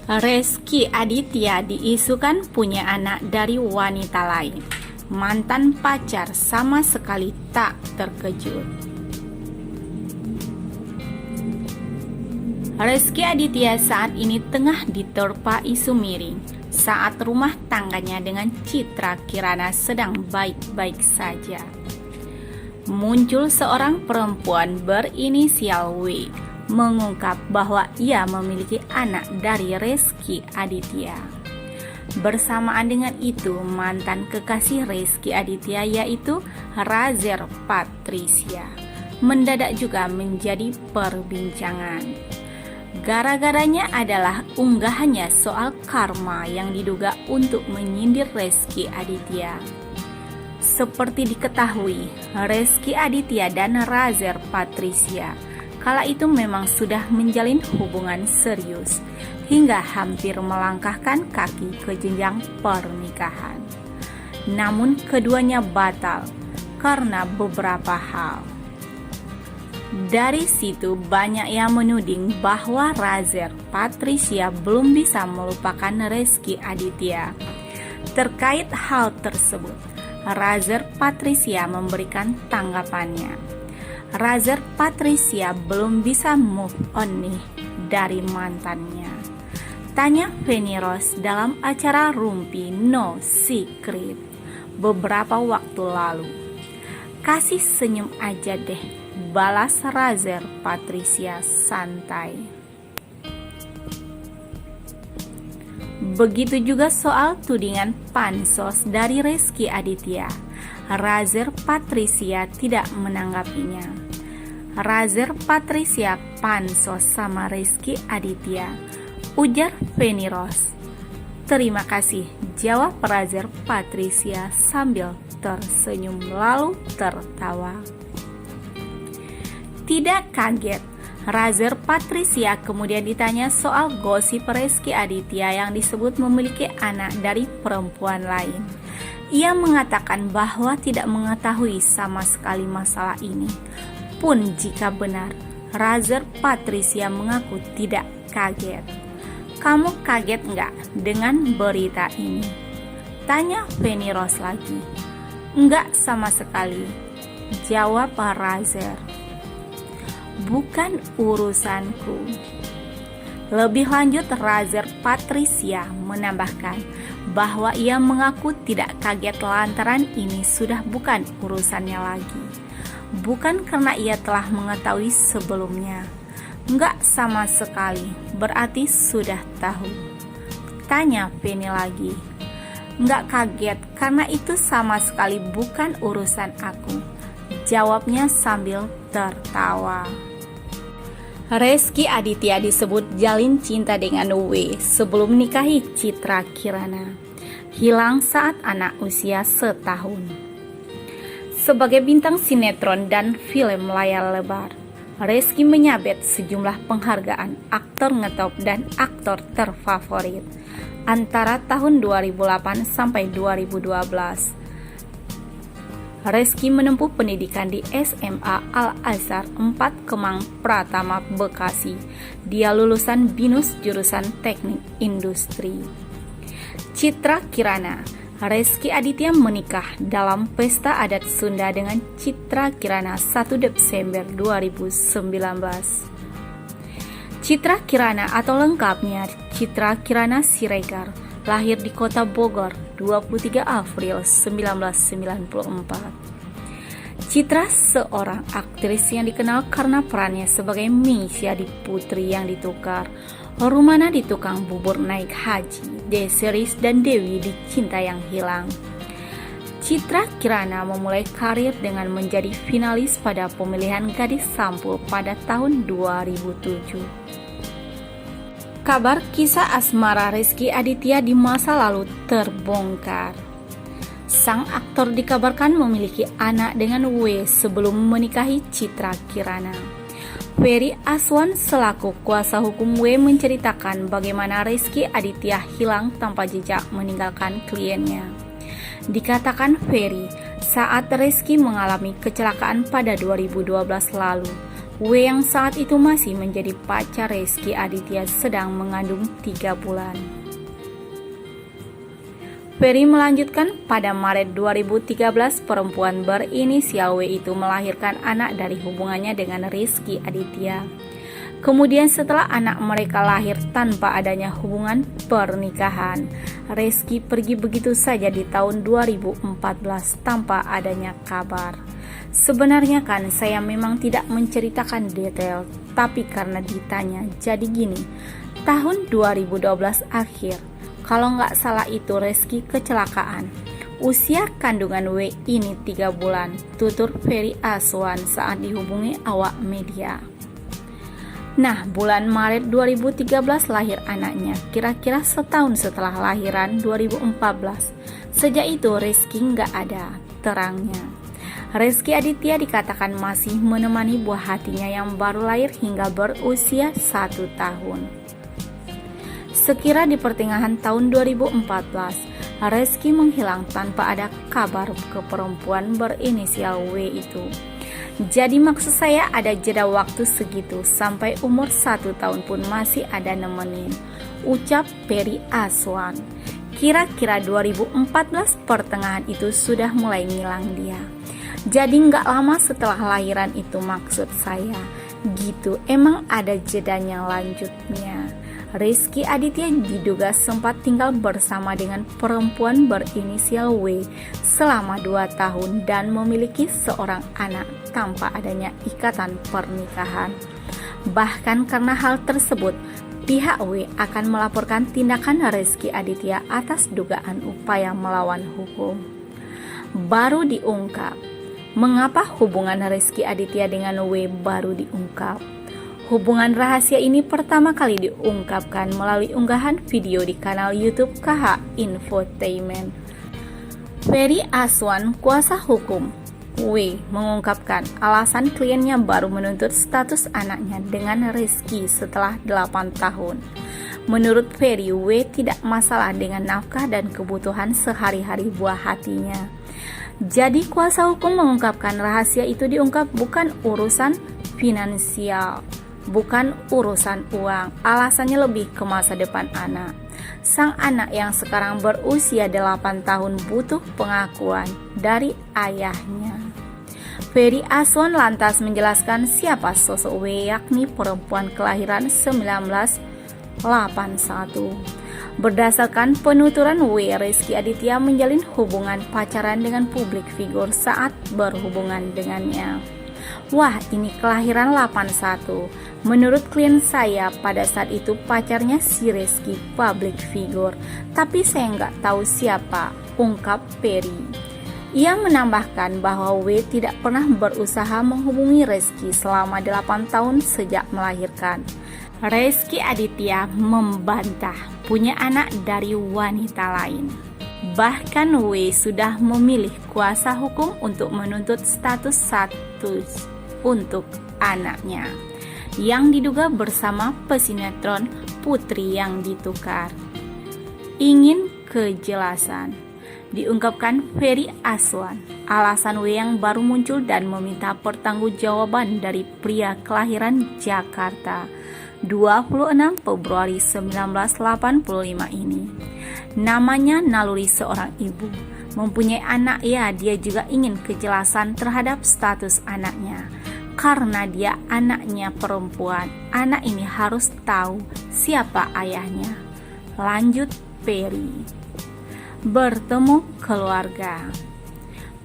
Rezky Aditya diisukan punya anak dari wanita lain. Mantan pacar sama sekali tak terkejut. Rezky Aditya saat ini tengah diterpa isu miring saat rumah tangganya dengan Citra Kirana sedang baik-baik saja. Muncul seorang perempuan berinisial W mengungkap bahwa ia memiliki anak dari Rezky Aditya. Bersamaan dengan itu, mantan kekasih Rezky Aditya yaitu Razer Patricia mendadak juga menjadi perbincangan. Gara-garanya adalah unggahannya soal karma yang diduga untuk menyindir Rezky Aditya. Seperti diketahui, Rezky Aditya dan Razer Patricia kala itu memang sudah menjalin hubungan serius hingga hampir melangkahkan kaki ke jenjang pernikahan. Namun keduanya batal karena beberapa hal. Dari situ banyak yang menuding bahwa Razer Patricia belum bisa melupakan Rezky Aditya. Terkait hal tersebut, Razer Patricia memberikan tanggapannya. Razer Patricia belum bisa move on nih dari mantannya. Tanya Feni Rose dalam acara Rumpi No Secret beberapa waktu lalu. Kasih senyum aja deh, balas Razer Patricia santai. Begitu juga soal tudingan pansos dari Rezky Aditya. Razer Patricia tidak menanggapinya. Razer Patricia pansos sama Rezky Aditya, ujar Feni Rose. Terima kasih, jawab Razer Patricia sambil tersenyum lalu tertawa. Tidak kaget, Razer Patricia kemudian ditanya soal gosip Rezky Aditya yang disebut memiliki anak dari perempuan lain. Ia mengatakan bahwa tidak mengetahui sama sekali masalah ini. Pun jika benar, Razer Patricia mengaku tidak kaget. Kamu kaget nggak dengan berita ini? Tanya Feni Rose lagi. Enggak sama sekali, jawab Razer. Bukan urusanku. Lebih lanjut, Razer Patricia menambahkan bahwa ia mengaku tidak kaget lantaran ini sudah bukan urusannya lagi. Bukan karena ia telah mengetahui sebelumnya. Enggak sama sekali, berarti sudah tahu. Tanya Feni lagi. Enggak kaget karena itu sama sekali bukan urusan aku, jawabnya sambil tertawa. Rezky Aditya disebut jalin cinta dengan W sebelum menikahi Citra Kirana. Hilang saat anak usia setahun. Sebagai bintang sinetron dan film layar lebar, Rezky menyabet sejumlah penghargaan aktor ngetop dan aktor terfavorit antara tahun 2008 sampai 2012. Rezky menempuh pendidikan di SMA Al-Azhar 4 Kemang Pratama, Bekasi. Dia lulusan BINUS jurusan Teknik Industri. Citra Kirana. Rezky Aditya menikah dalam pesta adat Sunda dengan Citra Kirana 1 Desember 2019. Citra Kirana atau lengkapnya Citra Kirana Siregar lahir di kota Bogor 23 April 1994. Citra seorang aktris yang dikenal karena perannya sebagai Misha di Putri yang Ditukar, Rumana di Tukang Bubur Naik Haji, Series dan Dewi di Cinta yang Hilang. Citra Kirana memulai karir dengan menjadi finalis pada pemilihan Gadis Sampul pada tahun 2007. Kabar kisah asmara Rezky Aditya di masa lalu terbongkar. Sang aktor dikabarkan memiliki anak dengan W sebelum menikahi Citra Kirana. Ferry Aswan selaku kuasa hukum W menceritakan bagaimana Rezky Aditya hilang tanpa jejak meninggalkan kliennya. Dikatakan Ferry, saat Rezky mengalami kecelakaan pada 2012 lalu, W yang saat itu masih menjadi pacar Rezky Aditya sedang mengandung 3 bulan. Ferry melanjutkan, pada Maret 2013 perempuan berinisial W itu melahirkan anak dari hubungannya dengan Rezky Aditya. Kemudian setelah anak mereka lahir tanpa adanya hubungan pernikahan, Rezky pergi begitu saja di tahun 2014 tanpa adanya kabar. Sebenarnya kan saya memang tidak menceritakan detail, tapi karena ditanya jadi gini, tahun 2012 akhir, kalau nggak salah itu Rezky kecelakaan. Usia kandungan W ini 3 bulan, tutur Ferry Aswan saat dihubungi awak media. Nah, bulan Maret 2013 lahir anaknya, kira-kira setahun setelah lahiran 2014. Sejak itu Rezky nggak ada terangnya. Rezky Aditya dikatakan masih menemani buah hatinya yang baru lahir hingga berusia 1 tahun. Sekira di pertengahan tahun 2014, Rezky menghilang tanpa ada kabar ke perempuan berinisial W itu. Jadi maksud saya ada jeda waktu segitu, sampai umur 1 tahun pun masih ada nemenin, ucap Ferry Aswan. Kira-kira 2014 pertengahan itu sudah mulai ngilang dia. Jadi nggak lama setelah lahiran itu maksud saya, gitu. Emang ada jedanya lanjutnya. Rezky Aditya diduga sempat tinggal bersama dengan perempuan berinisial W selama 2 tahun dan memiliki seorang anak tanpa adanya ikatan pernikahan. Bahkan karena hal tersebut, pihak W akan melaporkan tindakan Rezky Aditya atas dugaan upaya melawan hukum. Baru diungkap. Mengapa hubungan Rezky Aditya dengan W baru diungkap? Hubungan rahasia ini pertama kali diungkapkan melalui unggahan video di kanal YouTube KH Infotainment. Ferry Aswan, kuasa hukum W, mengungkapkan alasan kliennya baru menuntut status anaknya dengan Rezky setelah 8 tahun. Menurut Ferry, W tidak masalah dengan nafkah dan kebutuhan sehari-hari buah hatinya. Jadi kuasa hukum mengungkapkan rahasia itu diungkap bukan urusan finansial, bukan urusan uang. Alasannya lebih ke masa depan anak. Sang anak yang sekarang berusia 8 tahun butuh pengakuan dari ayahnya. Ferry Aswan lantas menjelaskan siapa sosok W, yakni perempuan kelahiran 1981. Berdasarkan penuturan W, Rezky Aditya menjalin hubungan pacaran dengan publik figur saat berhubungan dengannya. Wah, ini kelahiran 81. Menurut klien saya, pada saat itu pacarnya si Rezky public figure, tapi saya nggak tahu siapa, ungkap Ferry. Ia menambahkan bahwa W tidak pernah berusaha menghubungi Rezky selama 8 tahun sejak melahirkan. Rezky Aditya membantah punya anak dari wanita lain. Bahkan W sudah memilih kuasa hukum untuk menuntut status untuk anaknya yang diduga bersama pesinetron Putri yang ditukar. Ingin kejelasan, diungkapkan Ferry Aswan. Alasan W yang baru muncul dan meminta pertanggungjawaban dari pria kelahiran Jakarta 26 Februari 1985 ini. Namanya naluri seorang ibu. Mempunyai anak, ya dia juga ingin kejelasan terhadap status anaknya. Karena dia anaknya perempuan, anak ini harus tahu siapa ayahnya. Lanjut Ferry. Bertemu keluarga.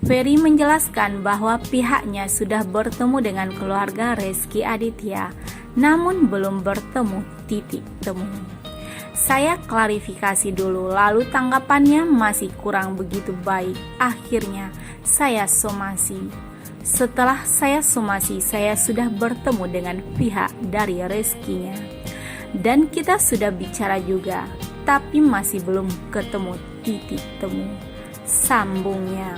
Ferry menjelaskan bahwa pihaknya sudah bertemu dengan keluarga Rezky Aditya, namun belum bertemu titik temu. Saya klarifikasi dulu, lalu tanggapannya masih kurang begitu baik. Akhirnya saya somasi. Setelah saya somasi, saya sudah bertemu dengan pihak dari Rezky-nya. Dan kita sudah bicara juga, tapi masih belum ketemu titik temu, sambungnya.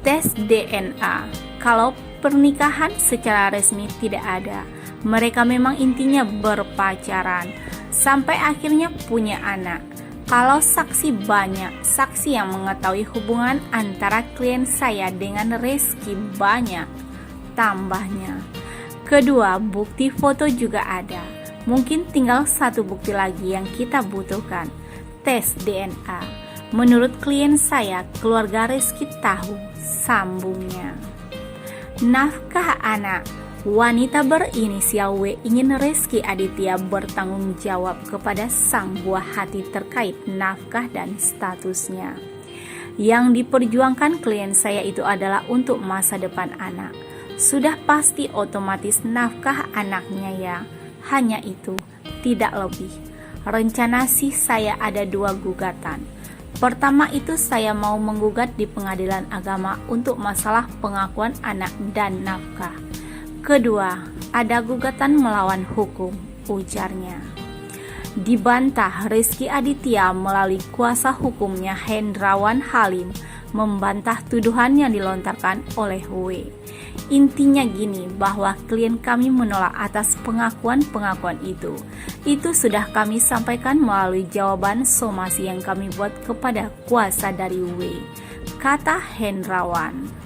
Tes DNA, kalau pernikahan secara resmi tidak ada, mereka memang intinya berpacaran, sampai akhirnya punya anak. Kalau saksi banyak, saksi yang mengetahui hubungan antara klien saya dengan Rezky banyak, tambahnya. Kedua, bukti foto juga ada. Mungkin tinggal satu bukti lagi yang kita butuhkan, tes DNA. Menurut klien saya, keluarga Rizky tahu, sambungnya. Nafkah anak. Wanita berinisial W ingin Rizky Aditya bertanggung jawab kepada sang buah hati terkait nafkah dan statusnya. Yang diperjuangkan klien saya itu adalah untuk masa depan anak. Sudah pasti otomatis nafkah anaknya ya. Hanya itu, tidak lebih. Rencana sih saya ada 2 gugatan. Pertama itu saya mau menggugat di pengadilan agama untuk masalah pengakuan anak dan nafkah. Kedua, ada gugatan melawan hukum, ujarnya. Dibantah, Rizky Aditya melalui kuasa hukumnya Hendrawan Halim membantah tuduhan yang dilontarkan oleh W. Intinya gini, bahwa klien kami menolak atas pengakuan-pengakuan itu. Itu sudah kami sampaikan melalui jawaban somasi yang kami buat kepada kuasa dari W, kata Hendrawan.